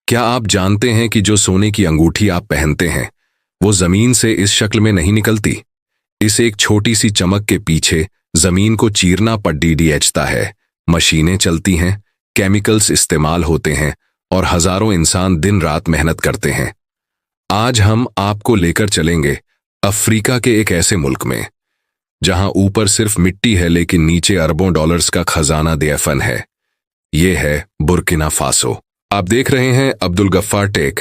क्या आप जानते हैं कि जो सोने की अंगूठी आप पहनते हैं वो जमीन से इस शक्ल में नहीं निकलती। इस एक छोटी सी चमक के पीछे जमीन को चीरना पड़ता है, मशीनें चलती हैं, केमिकल्स इस्तेमाल होते हैं और हजारों इंसान दिन रात मेहनत करते हैं। आज हम आपको लेकर चलेंगे अफ्रीका के एक ऐसे मुल्क में जहां ऊपर सिर्फ मिट्टी है लेकिन नीचे अरबों डॉलर्स का खजाना दफन है। ये है बुर्किना फासो। आप देख रहे हैं अब्दुल गफ्फार टेक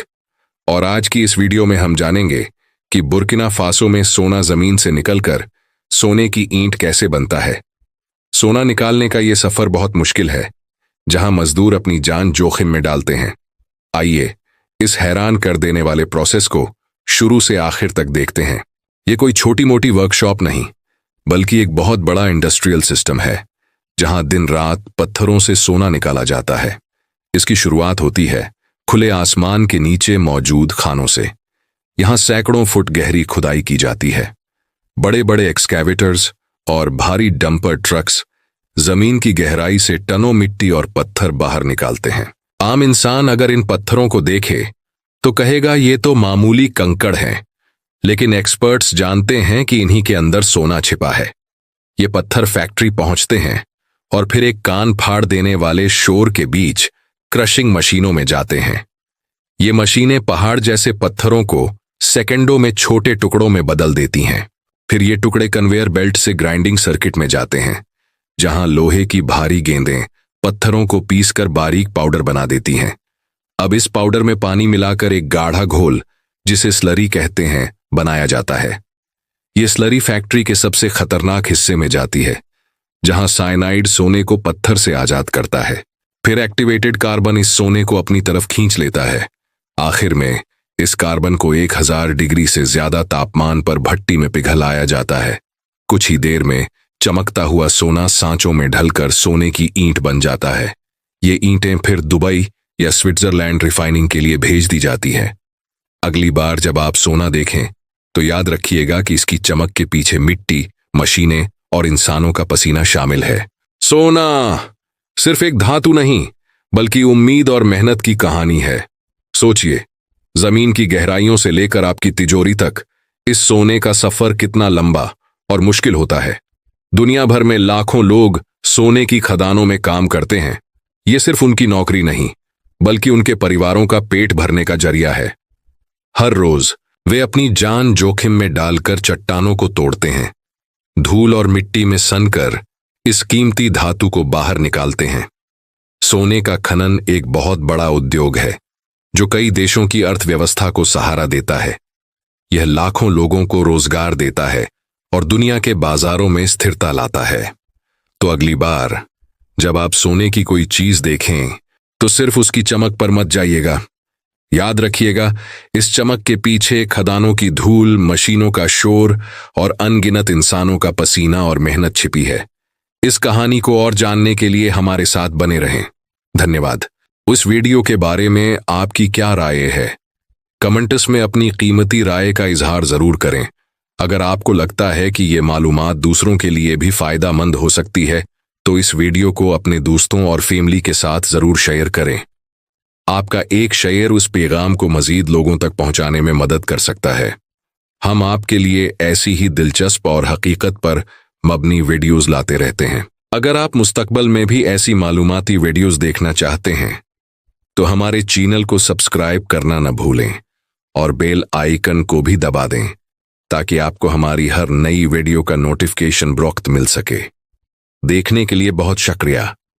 और आज की इस वीडियो में हम जानेंगे कि बुर्किना फासो में सोना जमीन से निकलकर सोने की ईंट कैसे बनता है। सोना निकालने का यह सफर बहुत मुश्किल है, जहां मजदूर अपनी जान जोखिम में डालते हैं। आइए इस हैरान कर देने वाले प्रोसेस को शुरू से आखिर तक देखते हैं। यह कोई छोटी मोटी वर्कशॉप नहीं, बल्कि एक बहुत बड़ा इंडस्ट्रियल सिस्टम है, जहां दिन रात पत्थरों से सोना निकाला जाता है। इसकी शुरुआत होती है खुले आसमान के नीचे मौजूद खानों से। यहां सैकड़ों फुट गहरी खुदाई की जाती है। बड़े बड़े एक्सकैवेटर्स और भारी डंपर ट्रक्स जमीन की गहराई से टनों मिट्टी और पत्थर बाहर निकालते हैं। आम इंसान अगर इन पत्थरों को देखे तो कहेगा ये तो मामूली कंकड़ हैं, लेकिन एक्सपर्ट्स जानते हैं कि इन्हीं के अंदर सोना छिपा है। ये पत्थर फैक्ट्री पहुंचते हैं और फिर एक कान फाड़ देने वाले शोर के बीच क्रशिंग मशीनों में जाते हैं। ये मशीनें पहाड़ जैसे पत्थरों को सेकंडों में छोटे टुकड़ों में बदल देती हैं। फिर ये टुकड़े कन्वेयर बेल्ट से ग्राइंडिंग सर्किट में जाते हैं, जहां लोहे की भारी गेंदें पत्थरों को पीसकर बारीक पाउडर बना देती हैं। अब इस पाउडर में पानी मिलाकर एक गाढ़ा घोल, जिसे स्लरी कहते हैं, बनाया जाता है। ये स्लरी फैक्ट्री के सबसे खतरनाक हिस्से में जाती है, जहां साइनाइड सोने को पत्थर से आजाद करता है। फिर एक्टिवेटेड कार्बन इस सोने को अपनी तरफ खींच लेता है। आखिर में इस कार्बन को 1000 डिग्री से ज्यादा तापमान पर भट्टी में पिघलाया जाता है। कुछ ही देर में चमकता हुआ सोना सांचों में ढलकर सोने की ईंट बन जाता है। ये ईंटें फिर दुबई या स्विट्जरलैंड रिफाइनिंग के लिए भेज दी जाती है। अगली बार जब आप सोना देखें तो याद रखिएगा कि इसकी चमक के पीछे मिट्टी, मशीनें और इंसानों का पसीना शामिल है। सोना सिर्फ एक धातु नहीं, बल्कि उम्मीद और मेहनत की कहानी है। सोचिए, जमीन की गहराइयों से लेकर आपकी तिजोरी तक इस सोने का सफर कितना लंबा और मुश्किल होता है। दुनिया भर में लाखों लोग सोने की खदानों में काम करते हैं। ये सिर्फ उनकी नौकरी नहीं, बल्कि उनके परिवारों का पेट भरने का जरिया है। हर रोज वे अपनी जान जोखिम में डालकर चट्टानों को तोड़ते हैं, धूल और मिट्टी में सनकर इस कीमती धातु को बाहर निकालते हैं। सोने का खनन एक बहुत बड़ा उद्योग है, जो कई देशों की अर्थव्यवस्था को सहारा देता है। यह लाखों लोगों को रोजगार देता है और दुनिया के बाजारों में स्थिरता लाता है। तो अगली बार जब आप सोने की कोई चीज देखें तो सिर्फ उसकी चमक पर मत जाइएगा। याद रखिएगा, इस चमक के पीछे खदानों की धूल, मशीनों का शोर और अनगिनत इंसानों का पसीना और मेहनत छिपी है। इस कहानी को और जानने के लिए हमारे साथ बने रहें। धन्यवाद। उस वीडियो के बारे में आपकी क्या राय है? कमेंट्स में अपनी कीमती राय का इजहार जरूर करें। अगर आपको लगता है कि ये मालूमात दूसरों के लिए भी फायदेमंद हो सकती है, तो इस वीडियो को अपने दोस्तों और फैमिली के साथ जरूर शेयर करें। आपका एक शेयर उस पैगाम को मजीद लोगों तक पहुंचाने में मदद कर सकता है। हम आपके लिए ऐसी ही दिलचस्प और हकीकत पर मबनी वीडियोस लाते रहते हैं। अगर आप मुस्तकबल में भी ऐसी मालूमाती वीडियोस देखना चाहते हैं तो हमारे चैनल को सब्सक्राइब करना न भूलें और बेल आइकन को भी दबा दें, ताकि आपको हमारी हर नई वीडियो का नोटिफिकेशन वक्त मिल सके। देखने के लिए बहुत शुक्रिया।